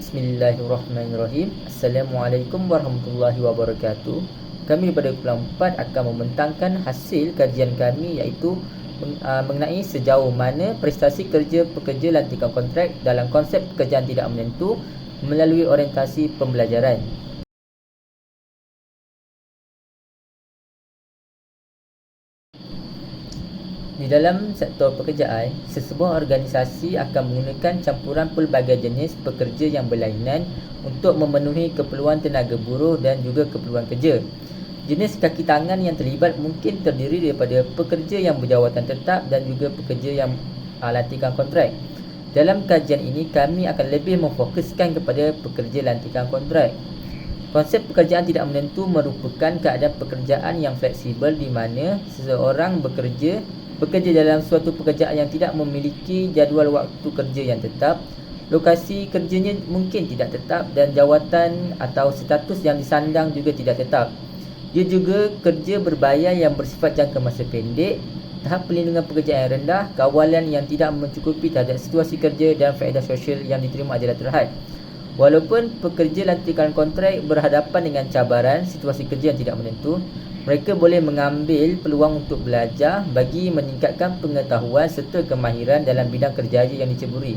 Bismillahirrahmanirrahim. Assalamualaikum warahmatullahi wabarakatuh. Kami daripada Pulang 4 akan membentangkan hasil kajian kami, iaitu mengenai sejauh mana prestasi kerja pekerja lantikan kontrak dalam konsep pekerjaan tidak menentu melalui orientasi pembelajaran. Di dalam sektor pekerjaan, sesebuah organisasi akan menggunakan campuran pelbagai jenis pekerja yang berlainan untuk memenuhi keperluan tenaga buruh dan juga keperluan kerja. Jenis kaki tangan yang terlibat mungkin terdiri daripada pekerja yang berjawatan tetap dan juga pekerja yang lantikan kontrak. Dalam kajian ini, kami akan lebih memfokuskan kepada pekerja lantikan kontrak. Konsep pekerjaan tidak menentu merupakan keadaan pekerjaan yang fleksibel di mana seseorang bekerja dalam suatu pekerjaan yang tidak memiliki jadual waktu kerja yang tetap, lokasi kerjanya mungkin tidak tetap dan jawatan atau status yang disandang juga tidak tetap. Dia juga kerja berbayar yang bersifat jangka masa pendek, tahap perlindungan pekerjaan yang rendah, kawalan yang tidak mencukupi terhadap situasi kerja dan faedah sosial yang diterima adalah terhad. Walaupun pekerja lantikan kontrak berhadapan dengan cabaran situasi kerja yang tidak menentu, mereka boleh mengambil peluang untuk belajar bagi meningkatkan pengetahuan serta kemahiran dalam bidang kerjaya yang diceburi.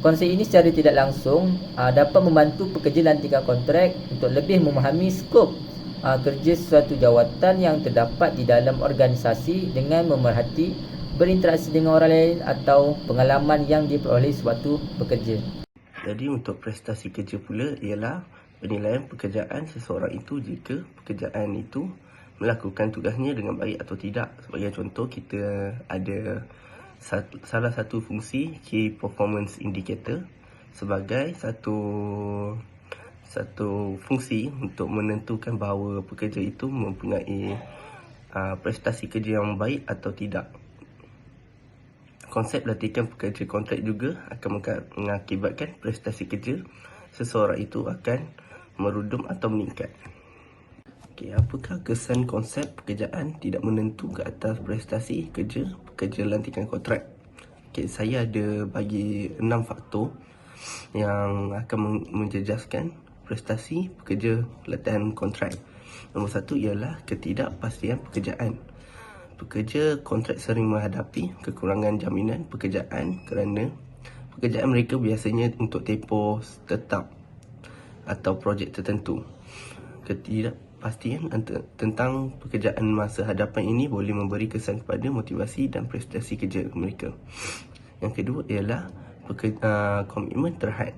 Konsep ini secara tidak langsung dapat membantu pekerja lantikan kontrak untuk lebih memahami skop kerja sesuatu jawatan yang terdapat di dalam organisasi dengan memerhati berinteraksi dengan orang lain atau pengalaman yang diperoleh suatu pekerja. Jadi untuk prestasi kerja pula ialah penilaian pekerjaan seseorang itu jika pekerjaan itu melakukan tugasnya dengan baik atau tidak. Sebagai contoh, kita ada salah satu fungsi Key Performance Indicator sebagai satu fungsi untuk menentukan bahawa pekerja itu mempunyai prestasi kerja yang baik atau tidak. Konsep latihan pekerja kontrak juga akan mengakibatkan prestasi kerja seseorang itu akan merudum atau meningkat. Apakah kesan konsep pekerjaan tidak menentu ke atas prestasi kerja pekerja lantikan kontrak? Saya ada bagi 6 faktor yang akan menjejaskan prestasi pekerja latihan kontrak. Nombor 1 ialah ketidakpastian pekerjaan. Pekerja kontrak sering menghadapi kekurangan jaminan pekerjaan kerana pekerjaan mereka biasanya untuk tempoh tetap atau projek tertentu. Ketidakpastian tentang pekerjaan masa hadapan ini boleh memberi kesan kepada motivasi dan prestasi kerja mereka. Yang kedua ialah komitmen terhad.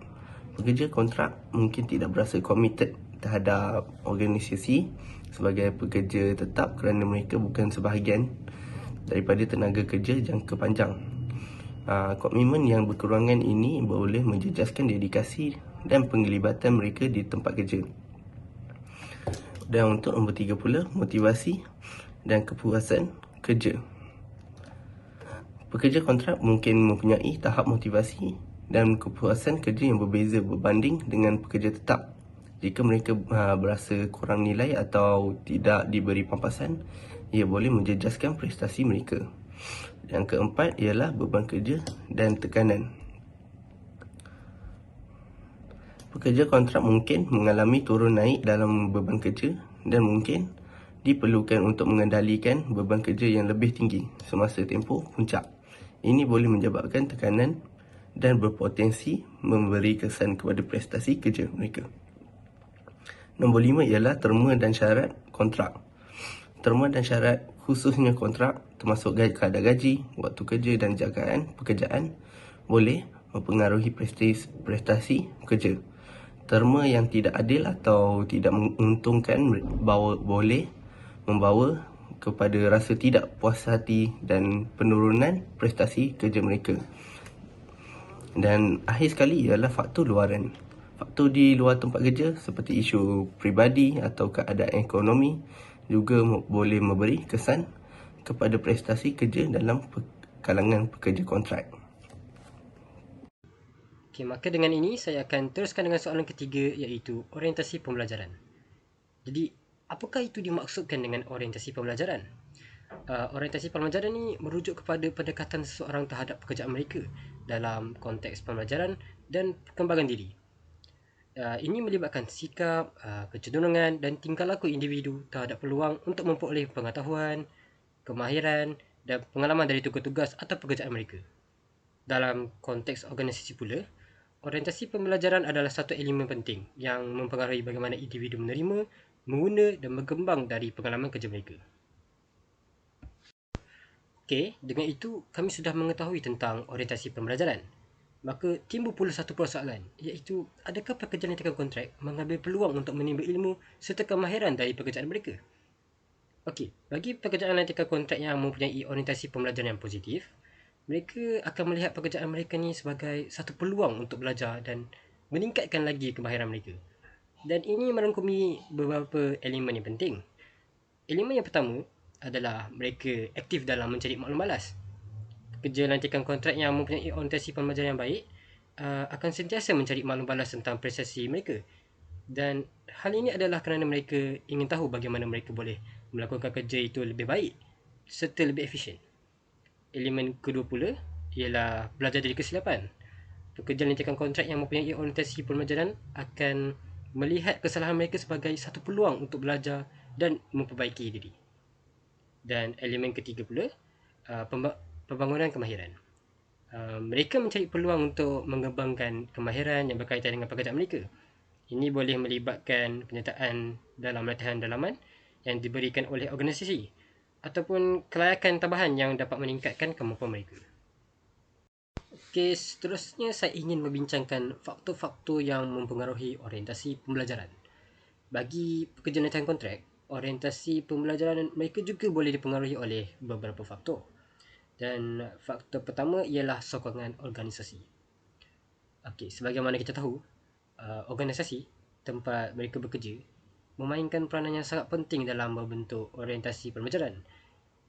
Pekerja kontrak mungkin tidak berasa committed terhadap organisasi sebagai pekerja tetap kerana mereka bukan sebahagian daripada tenaga kerja jangka panjang. Komitmen yang berkurangan ini boleh menjejaskan dedikasi dan penglibatan mereka di tempat kerja. Dan untuk nombor 3 pula, motivasi dan kepuasan kerja. Pekerja kontrak mungkin mempunyai tahap motivasi dan kepuasan kerja yang berbeza berbanding dengan pekerja tetap. Jika mereka berasa kurang nilai atau tidak diberi pampasan, ia boleh menjejaskan prestasi mereka. Yang keempat ialah beban kerja dan tekanan. Pekerja kontrak mungkin mengalami turun naik dalam beban kerja dan mungkin diperlukan untuk mengendalikan beban kerja yang lebih tinggi semasa tempoh puncak. Ini boleh menyebabkan tekanan dan berpotensi memberi kesan kepada prestasi kerja mereka. Nombor 5 ialah terma dan syarat kontrak. Terma dan syarat khususnya kontrak termasuk kadar gaji, waktu kerja dan jagaan pekerjaan boleh mempengaruhi prestasi kerja. Terma yang tidak adil atau tidak menguntungkan boleh membawa kepada rasa tidak puas hati dan penurunan prestasi kerja mereka. Dan akhir sekali ialah faktor luaran. Faktor di luar tempat kerja seperti isu peribadi atau keadaan ekonomi juga boleh memberi kesan kepada prestasi kerja dalam kalangan pekerja kontrak. Maka dengan ini saya akan teruskan dengan soalan ketiga, iaitu orientasi pembelajaran. Jadi, apakah itu dimaksudkan dengan orientasi pembelajaran? Orientasi pembelajaran ini merujuk kepada pendekatan seseorang terhadap pekerjaan mereka dalam konteks pembelajaran dan perkembangan diri. Ini melibatkan sikap, kecenderungan dan tingkah laku individu terhadap peluang untuk memperoleh pengetahuan, kemahiran dan pengalaman dari tugas-tugas atau pekerjaan mereka. Dalam konteks organisasi pula, orientasi pembelajaran adalah satu elemen penting yang mempengaruhi bagaimana individu menerima, mengguna dan berkembang dari pengalaman kerja mereka. Okey, dengan itu kami sudah mengetahui tentang orientasi pembelajaran. Maka timbul pula satu persoalan, iaitu adakah pekerja lantikan kontrak mengambil peluang untuk menimba ilmu serta kemahiran dari pekerjaan mereka? Okey, bagi pekerjaan lantikan kontrak yang mempunyai orientasi pembelajaran yang positif, mereka akan melihat pekerjaan mereka ni sebagai satu peluang untuk belajar dan meningkatkan lagi kemahiran mereka. Dan ini merangkumi beberapa elemen yang penting. Elemen yang pertama adalah mereka aktif dalam mencari maklum balas. Pekerja lantikan kontrak yang mempunyai orientasi pembelajaran yang baik akan sentiasa mencari maklum balas tentang prestasi mereka. Dan hal ini adalah kerana mereka ingin tahu bagaimana mereka boleh melakukan kerja itu lebih baik serta lebih efisien. Elemen kedua pula ialah belajar dari kesilapan. Pekerja lantikan kontrak yang mempunyai orientasi pembelajaran akan melihat kesalahan mereka sebagai satu peluang untuk belajar dan memperbaiki diri. Dan elemen ketiga pula, pembangunan kemahiran. Mereka mencari peluang untuk mengembangkan kemahiran yang berkaitan dengan pekerjaan mereka. Ini boleh melibatkan penyertaan dalam latihan dalaman yang diberikan oleh organisasi ataupun kelayakan tambahan yang dapat meningkatkan kemampuan mereka. Okey, seterusnya saya ingin membincangkan faktor-faktor yang mempengaruhi orientasi pembelajaran. Bagi pekerja latihan kontrak, orientasi pembelajaran mereka juga boleh dipengaruhi oleh beberapa faktor. Dan faktor pertama ialah sokongan organisasi. Okey, sebagaimana kita tahu, organisasi tempat mereka bekerja memainkan peranan yang sangat penting dalam membentuk orientasi pembelajaran.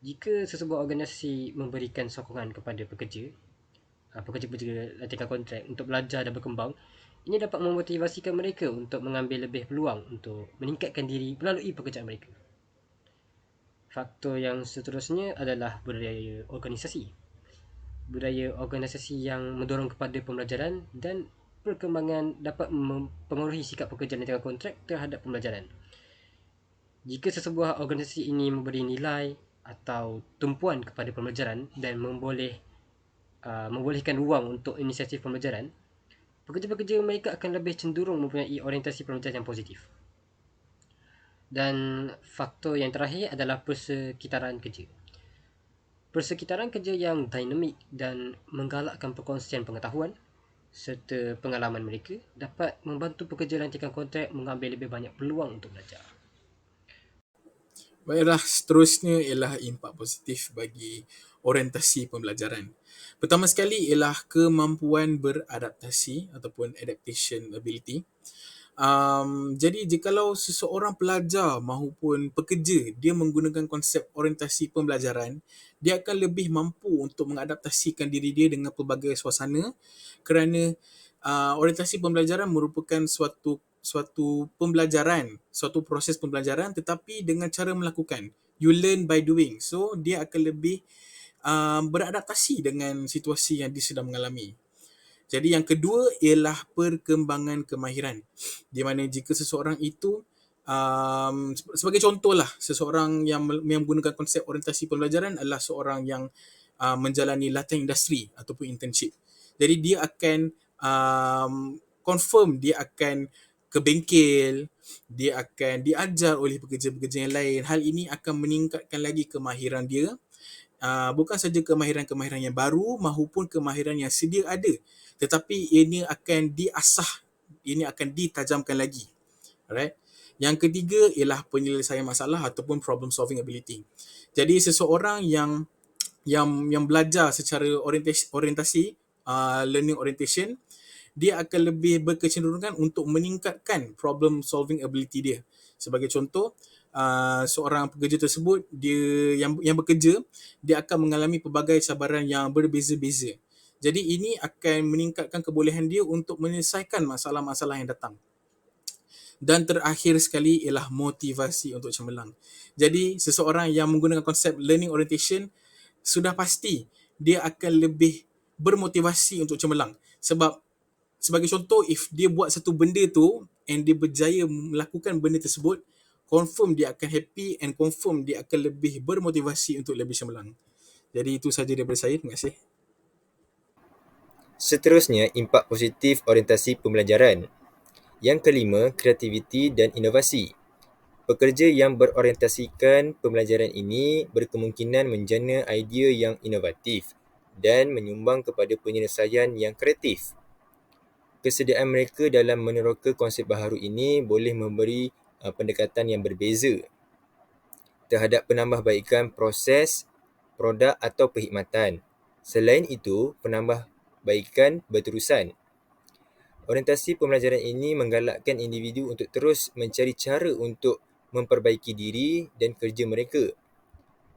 Jika sesebuah organisasi memberikan sokongan kepada pekerja-pekerja latihan kontrak untuk belajar dan berkembang, ini dapat memotivasikan mereka untuk mengambil lebih peluang untuk meningkatkan diri melalui pekerjaan mereka. Faktor yang seterusnya adalah budaya organisasi. Budaya organisasi yang mendorong kepada pembelajaran dan perkembangan dapat mempengaruhi sikap pekerja latihan kontrak terhadap pembelajaran. Jika sesebuah organisasi ini memberi nilai atau tumpuan kepada pembelajaran dan membolehkan ruang untuk inisiatif pembelajaran, pekerja-pekerja mereka akan lebih cenderung mempunyai orientasi pembelajaran yang positif. Dan faktor yang terakhir adalah persekitaran kerja. Persekitaran kerja yang dinamik dan menggalakkan perkongsian pengetahuan serta pengalaman mereka dapat membantu pekerja lantikan kontrak mengambil lebih banyak peluang untuk belajar. Baiklah, seterusnya ialah impak positif bagi orientasi pembelajaran. Pertama sekali ialah kemampuan beradaptasi ataupun adaptation ability. Jadi jikalau seseorang pelajar maupun pekerja dia menggunakan konsep orientasi pembelajaran, dia akan lebih mampu untuk mengadaptasikan diri dia dengan pelbagai suasana kerana orientasi pembelajaran merupakan suatu pembelajaran, suatu proses pembelajaran tetapi dengan cara melakukan. You learn by doing. So dia akan lebih beradaptasi dengan situasi yang dia sedang mengalami. Jadi yang kedua ialah perkembangan kemahiran. Di mana jika seseorang itu sebagai contohlah, seseorang yang menggunakan konsep orientasi pembelajaran adalah seorang yang menjalani latihan industri ataupun internship. Jadi dia akan confirm dia akan ke bengkel, dia akan diajar oleh pekerja-pekerja yang lain. Hal ini akan meningkatkan lagi kemahiran dia. Bukan saja kemahiran-kemahiran yang baru maupun kemahiran yang sedia ada, tetapi ini akan diasah, ini akan ditajamkan lagi. Alright. Yang ketiga ialah penyelesaian masalah ataupun problem solving ability. Jadi seseorang yang belajar secara orientasi learning orientation, dia akan lebih berkecenderungan untuk meningkatkan problem solving ability dia. Sebagai contoh, seorang pekerja tersebut dia yang bekerja, dia akan mengalami pelbagai cabaran yang berbeza-beza. Jadi ini akan meningkatkan kebolehan dia untuk menyelesaikan masalah-masalah yang datang. Dan terakhir sekali ialah motivasi untuk cemerlang. Jadi seseorang yang menggunakan konsep learning orientation sudah pasti dia akan lebih bermotivasi untuk cemerlang. Sebab Sebagai contoh, if dia buat satu benda tu and dia berjaya melakukan benda tersebut, confirm dia akan happy and confirm dia akan lebih bermotivasi untuk lebih cemerlang. Jadi itu sahaja daripada saya. Terima kasih. Seterusnya, impak positif orientasi pembelajaran. Yang kelima, kreativiti dan inovasi. Pekerja yang berorientasikan pembelajaran ini berkemungkinan menjana idea yang inovatif dan menyumbang kepada penyelesaian yang kreatif. Kesediaan mereka dalam meneroka konsep baharu ini boleh memberi pendekatan yang berbeza terhadap penambahbaikan proses, produk atau perkhidmatan. Selain itu, penambahbaikan berterusan. Orientasi pembelajaran ini menggalakkan individu untuk terus mencari cara untuk memperbaiki diri dan kerja mereka.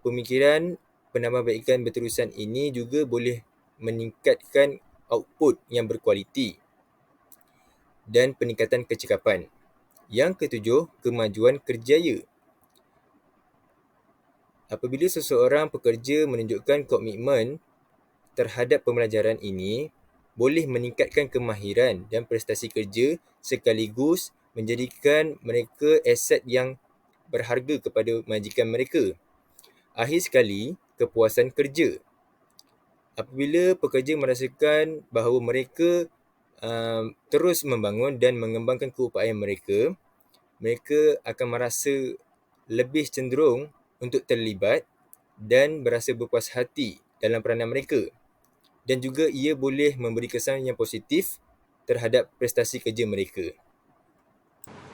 Pemikiran penambahbaikan berterusan ini juga boleh meningkatkan output yang berkualiti dan peningkatan kecekapan. Yang ketujuh, kemajuan kerjaya. Apabila seseorang pekerja menunjukkan komitmen terhadap pembelajaran ini, boleh meningkatkan kemahiran dan prestasi kerja sekaligus menjadikan mereka aset yang berharga kepada majikan mereka. Akhir sekali, kepuasan kerja. Apabila pekerja merasakan bahawa mereka terus membangun dan mengembangkan keupayaan mereka, mereka akan merasa lebih cenderung untuk terlibat dan berasa berpuas hati dalam peranan mereka. Dan juga ia boleh memberi kesan yang positif terhadap prestasi kerja mereka.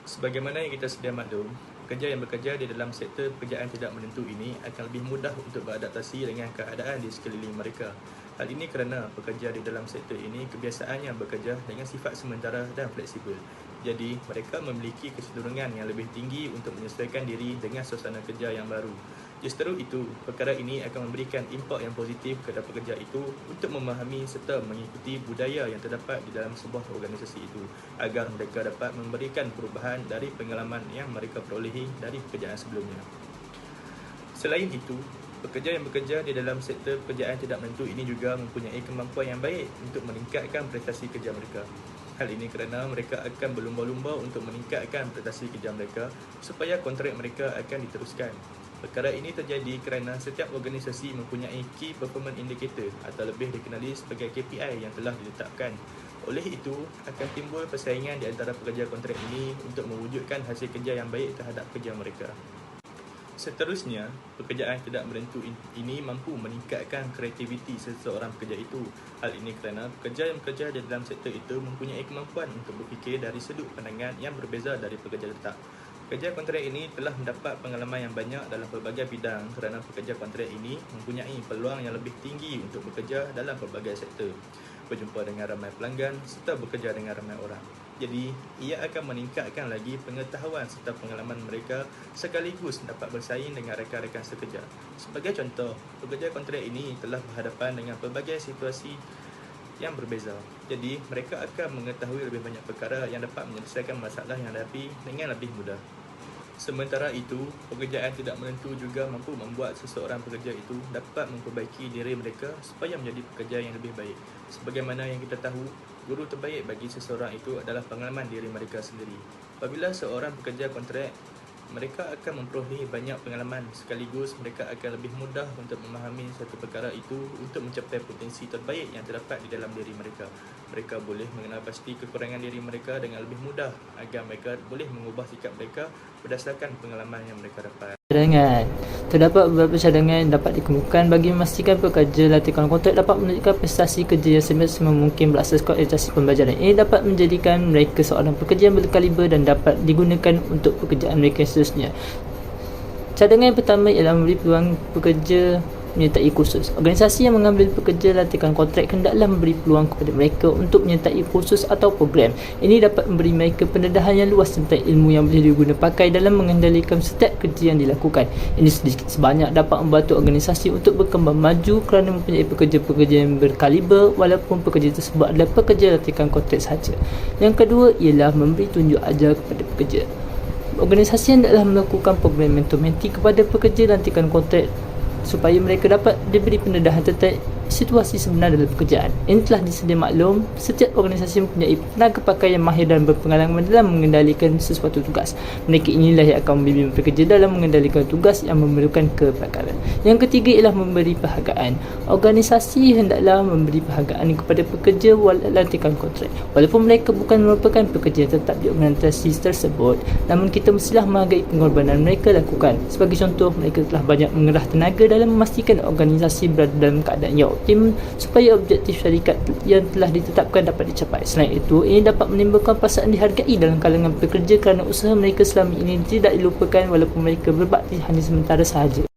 Sebagaimana yang kita sedia maklum, pekerja yang bekerja di dalam sektor pekerjaan tidak menentu ini akan lebih mudah untuk beradaptasi dengan keadaan di sekeliling mereka. Hal ini kerana pekerja di dalam sektor ini kebiasaannya bekerja dengan sifat sementara dan fleksibel. Jadi, mereka memiliki kecenderungan yang lebih tinggi untuk menyesuaikan diri dengan suasana kerja yang baru. Justru itu, perkara ini akan memberikan impak yang positif kepada pekerja itu untuk memahami serta mengikuti budaya yang terdapat di dalam sebuah organisasi itu agar mereka dapat memberikan perubahan dari pengalaman yang mereka perolehi dari pekerjaan sebelumnya. Selain itu, pekerja yang bekerja di dalam sektor pekerjaan tidak menentu ini juga mempunyai kemampuan yang baik untuk meningkatkan prestasi kerja mereka. Hal ini kerana mereka akan berlumba-lumba untuk meningkatkan prestasi kerja mereka supaya kontrak mereka akan diteruskan. Perkara ini terjadi kerana setiap organisasi mempunyai Key Performance Indicator atau lebih dikenali sebagai KPI yang telah diletakkan. Oleh itu, akan timbul persaingan di antara pekerja kontrak ini untuk mewujudkan hasil kerja yang baik terhadap kerja mereka. Seterusnya, pekerjaan tidak menentu ini mampu meningkatkan kreativiti seseorang pekerja itu. Hal ini kerana pekerja yang bekerja di dalam sektor itu mempunyai kemampuan untuk berfikir dari sudut pandangan yang berbeza dari pekerja tetap. Pekerja kontrak ini telah mendapat pengalaman yang banyak dalam pelbagai bidang kerana pekerja kontrak ini mempunyai peluang yang lebih tinggi untuk bekerja dalam pelbagai sektor, berjumpa dengan ramai pelanggan serta bekerja dengan ramai orang. Jadi, ia akan meningkatkan lagi pengetahuan serta pengalaman mereka sekaligus dapat bersaing dengan rakan-rakan sekerja. Sebagai contoh, pekerja kontrak ini telah berhadapan dengan pelbagai situasi yang berbeza. Jadi, mereka akan mengetahui lebih banyak perkara yang dapat menyelesaikan masalah yang dihadapi dengan lebih mudah. Sementara itu, pekerjaan tidak menentu juga mampu membuat seseorang pekerja itu dapat memperbaiki diri mereka supaya menjadi pekerja yang lebih baik. Sebagaimana yang kita tahu, guru terbaik bagi seseorang itu adalah pengalaman diri mereka sendiri. Apabila seorang pekerja kontrak, mereka akan memperolehi banyak pengalaman sekaligus mereka akan lebih mudah untuk memahami satu perkara itu untuk mencapai potensi terbaik yang terdapat di dalam diri mereka. Mereka boleh mengenal pasti kekurangan diri mereka dengan lebih mudah agar mereka boleh mengubah sikap mereka berdasarkan pengalaman yang mereka dapat. Cadangan. Terdapat beberapa cadangan yang dapat dikemukakan bagi memastikan pekerja latihan kontrak dapat menunjukkan prestasi kerja yang semaksimal mungkin berasaskan orientasi pembelajaran. Ini dapat menjadikan mereka seorang pekerja yang berkaliber dan dapat digunakan untuk pekerjaan mereka seterusnya. Cadangan yang pertama ialah memberi peluang pekerja menyertai kursus. Organisasi yang mengambil pekerja latihan kontrak hendaklah memberi peluang kepada mereka untuk menyertai kursus atau program. Ini dapat memberi mereka pendedahan yang luas tentang ilmu yang boleh diguna pakai dalam mengendalikan setiap kerja yang dilakukan. Ini sedikit sebanyak dapat membantu organisasi untuk berkembang maju kerana mempunyai pekerja-pekerja yang berkaliber walaupun pekerja tersebut adalah pekerja latihan kontrak sahaja. Yang kedua ialah memberi tunjuk ajar kepada pekerja. Organisasi hendaklah melakukan program mentor-mentee kepada pekerja latihan kontrak supaya mereka dapat diberi pendedahan tentang situasi sebenar dalam pekerjaan. Ini telah disedia maklum, setiap organisasi mempunyai tenaga pakai yang mahir dan berpengalaman dalam mengendalikan sesuatu tugas. Mereka inilah yang akan membimbing pekerja dalam mengendalikan tugas yang memerlukan kepakaran. Yang ketiga ialah memberi penghargaan. Organisasi hendaklah memberi penghargaan kepada pekerja lantikan kontrak. Walaupun mereka bukan merupakan pekerja tetap di organisasi tersebut, namun kita mestilah menghargai pengorbanan mereka lakukan. Sebagai contoh, mereka telah banyak mengerah tenaga dalam memastikan organisasi berada dalam keadaan yang optimum supaya objektif syarikat yang telah ditetapkan dapat dicapai. Selain itu, ini dapat menimbulkan perasaan dihargai dalam kalangan pekerja kerana usaha mereka selama ini tidak dilupakan walaupun mereka berbakti hanya sementara sahaja.